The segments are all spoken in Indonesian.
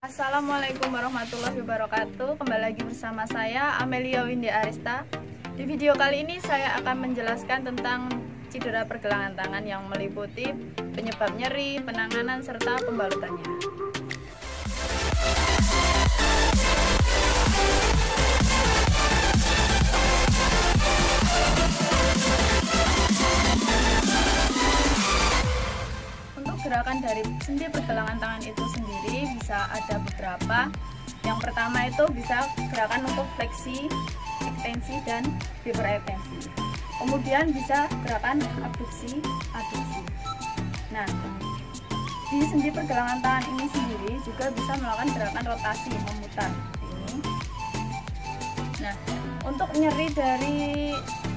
Assalamualaikum warahmatullahi wabarakatuh. Kembali lagi bersama saya Amelia Windy Arista. Di video kali ini saya akan menjelaskan tentang cedera pergelangan tangan yang meliputi penyebab nyeri, penanganan, serta pembalutannya. Gerakan dari sendi pergelangan tangan itu sendiri bisa ada beberapa. Yang pertama itu bisa gerakan untuk fleksi, ekstensi, dan hiperekstensi. Kemudian bisa gerakan abduksi, aduksi. Nah, di sendi pergelangan tangan ini sendiri juga bisa melakukan gerakan rotasi, memutar ini. Nah, untuk nyeri dari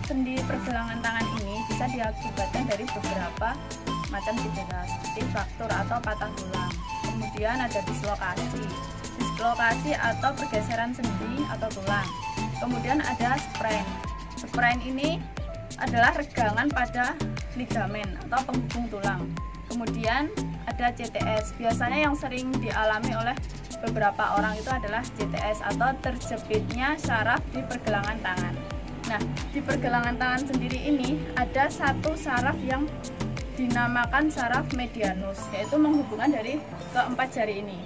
sendi pergelangan tangan ini bisa diakibatkan dari beberapa macam cedera seperti fraktur atau patah tulang. Kemudian ada dislokasi atau pergeseran sendi atau tulang. Kemudian ada sprain. Sprain ini adalah regangan pada ligamen atau penghubung tulang. Kemudian ada CTS. Biasanya yang sering dialami oleh beberapa orang itu adalah CTS atau terjepitnya saraf di pergelangan tangan. Nah, di pergelangan tangan sendiri ini ada satu saraf yang dinamakan saraf medianus, yaitu menghubungkan dari keempat jari ini.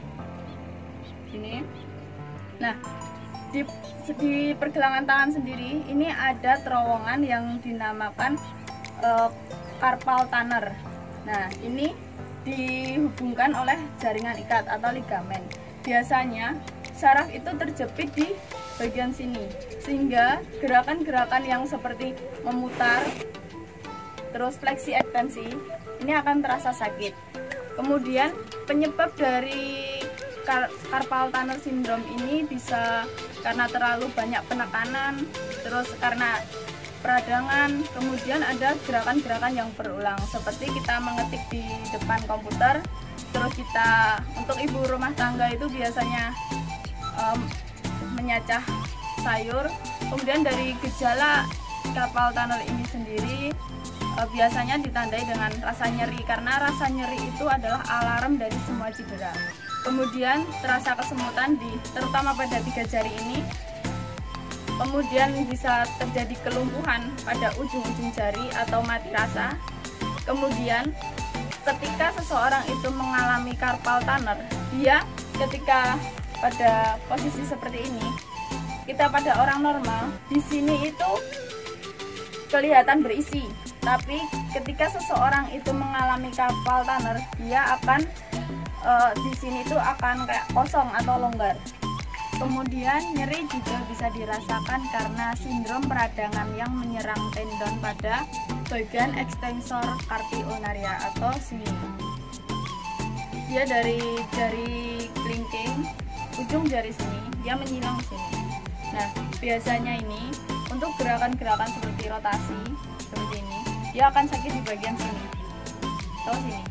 Nah, di pergelangan tangan sendiri ini ada terowongan yang dinamakan carpal tunnel. Nah, ini dihubungkan oleh jaringan ikat atau ligamen. Biasanya saraf itu terjepit di bagian sini, sehingga gerakan-gerakan yang seperti memutar, terus fleksi ekstensi ini akan terasa sakit. Kemudian penyebab dari carpal tunnel syndrome ini bisa karena terlalu banyak penekanan, terus karena peradangan, kemudian ada gerakan-gerakan yang berulang seperti kita mengetik di depan komputer, terus kita untuk ibu rumah tangga itu biasanya menyacah sayur. Kemudian dari gejala carpal tunnel ini sendiri biasanya ditandai dengan rasa nyeri, karena rasa nyeri itu adalah alarm dari semua cedera. Kemudian terasa kesemutan terutama pada 3 jari ini. Kemudian bisa terjadi kelumpuhan pada ujung-ujung jari atau mati rasa. Kemudian ketika seseorang itu mengalami carpal tunnel, dia ketika pada posisi seperti ini, kita pada orang normal di sini itu kelihatan berisi. Tapi ketika seseorang itu mengalami carpal tunnel, dia akan di sini itu akan kayak kosong atau longgar. Kemudian nyeri juga bisa dirasakan karena sindrom peradangan yang menyerang tendon pada bagian ekstensor carpi ulnaria atau sini. Dia dari jari kelingking, ujung jari sini, dia menyilang sini. Nah, biasanya ini untuk gerakan-gerakan seperti rotasi seperti ini, dia akan sakit di bagian sini atau sini.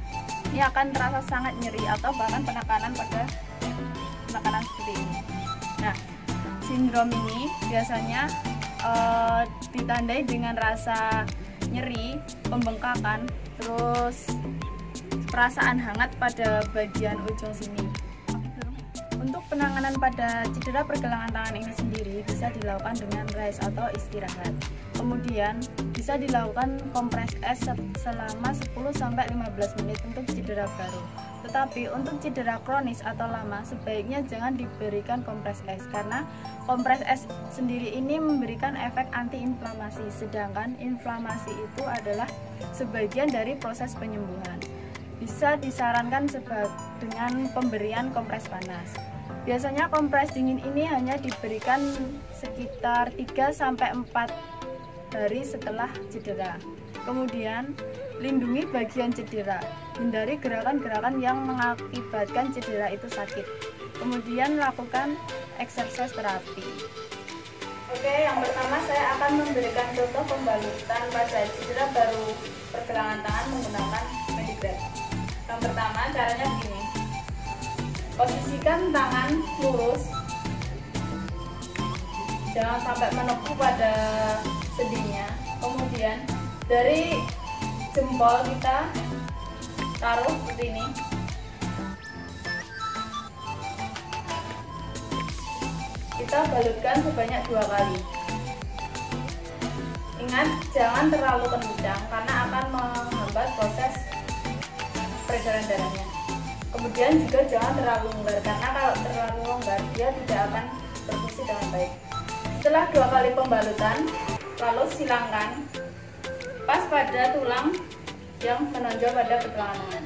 Ini akan terasa sangat nyeri atau bahkan penekanan seperti ini. Nah, sindrom ini biasanya ditandai dengan rasa nyeri, pembengkakan, terus perasaan hangat pada bagian ujung sini. Untuk penanganan pada cedera pergelangan tangan ini sendiri bisa dilakukan dengan rest atau istirahat. Kemudian bisa dilakukan kompres es selama 10-15 menit untuk cedera baru. Tetapi untuk cedera kronis atau lama sebaiknya jangan diberikan kompres es, karena kompres es sendiri ini memberikan efek antiinflamasi, sedangkan inflamasi itu adalah sebagian dari proses penyembuhan. Bisa disarankan dengan pemberian kompres panas. Biasanya kompres dingin ini hanya diberikan sekitar 3-4 hari setelah cedera. Kemudian lindungi bagian cedera, hindari gerakan-gerakan yang mengakibatkan cedera itu sakit. Kemudian lakukan exercise terapi. Oke, yang pertama saya akan memberikan contoh pembalutan pada cedera baru pergelangan tangan menggunakan Medigard. Yang pertama caranya begini. Posisikan tangan lurus, jangan sampai menepuk pada sendinya. Kemudian dari jempol kita taruh seperti ini. kita balutkan sebanyak 2 kali. Ingat, jangan terlalu kencang karena akan menghambat proses peredaran darahnya. Kemudian juga jangan terlalu longgar karena kalau terlalu longgar dia tidak akan berfungsi dengan baik. Setelah 2 kali pembalutan, lalu silangkan pas pada tulang yang menonjol pada pergelangan tangan.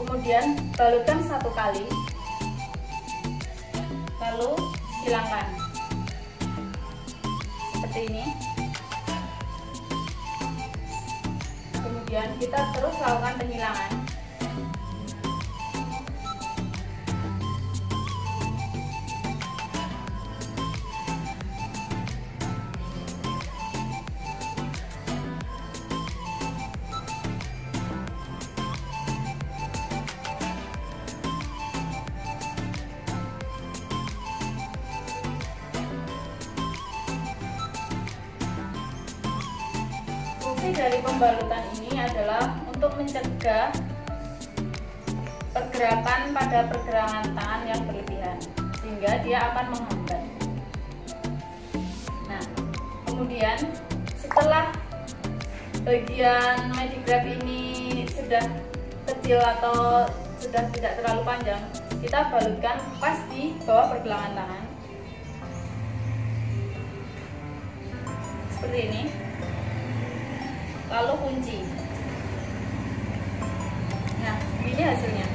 Kemudian balutkan 1 kali, lalu silangkan seperti ini. Kemudian kita terus lakukan penyilangan. Fungsi dari pembalutan ini adalah untuk mencegah pergerakan pada pergelangan tangan yang berlebihan, sehingga dia akan menghambat. Nah, kemudian setelah bagian Medigrap ini sudah kecil atau sudah tidak terlalu panjang, kita balutkan pas di bawah pergelangan tangan seperti ini. Lalu kunci. Nah, ini hasilnya.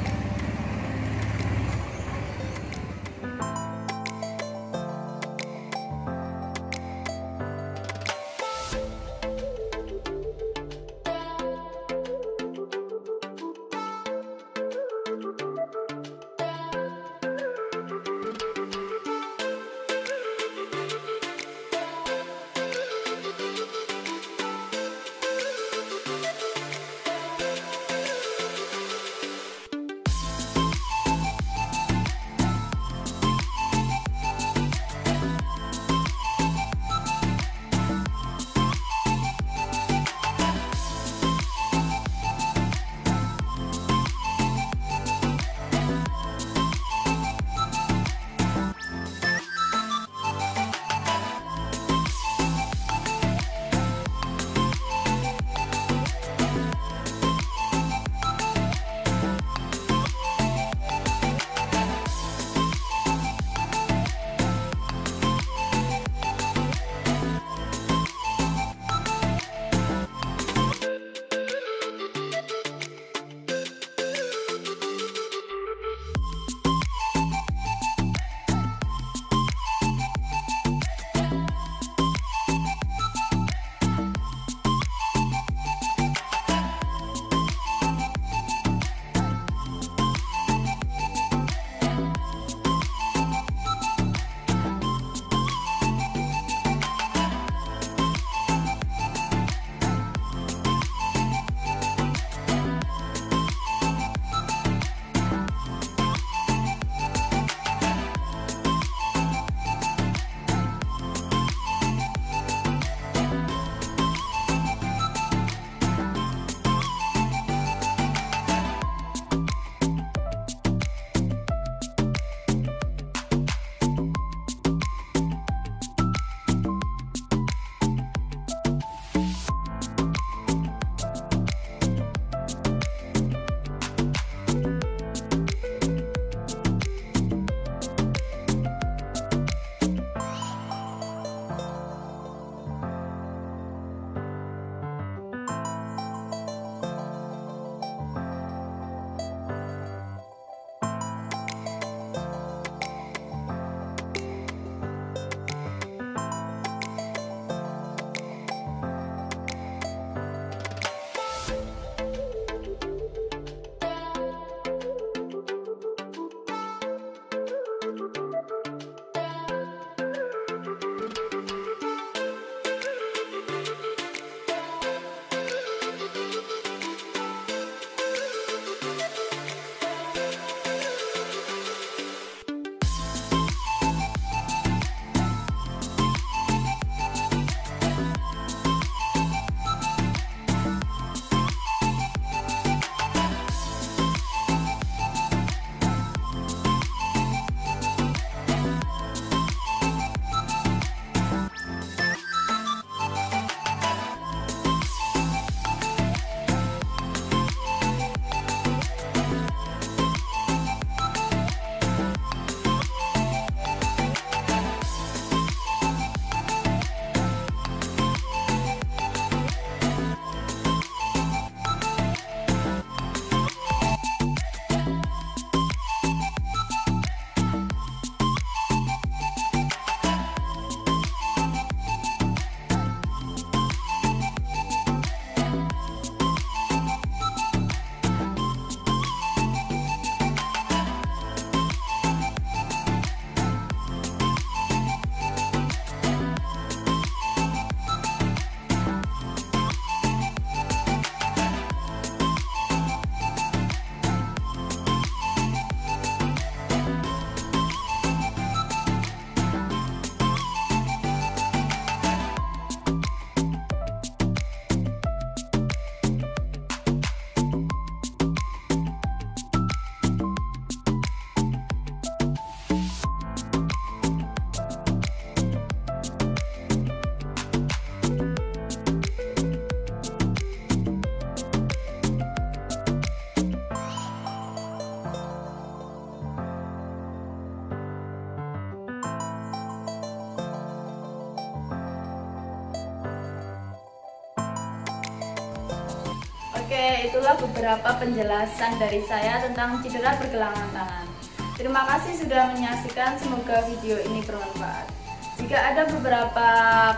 itulah beberapa penjelasan dari saya tentang cedera pergelangan tangan. Terima kasih sudah menyaksikan, semoga video ini bermanfaat. Jika ada beberapa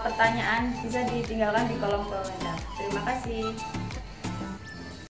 pertanyaan bisa ditinggalkan di kolom komentar. Terima kasih.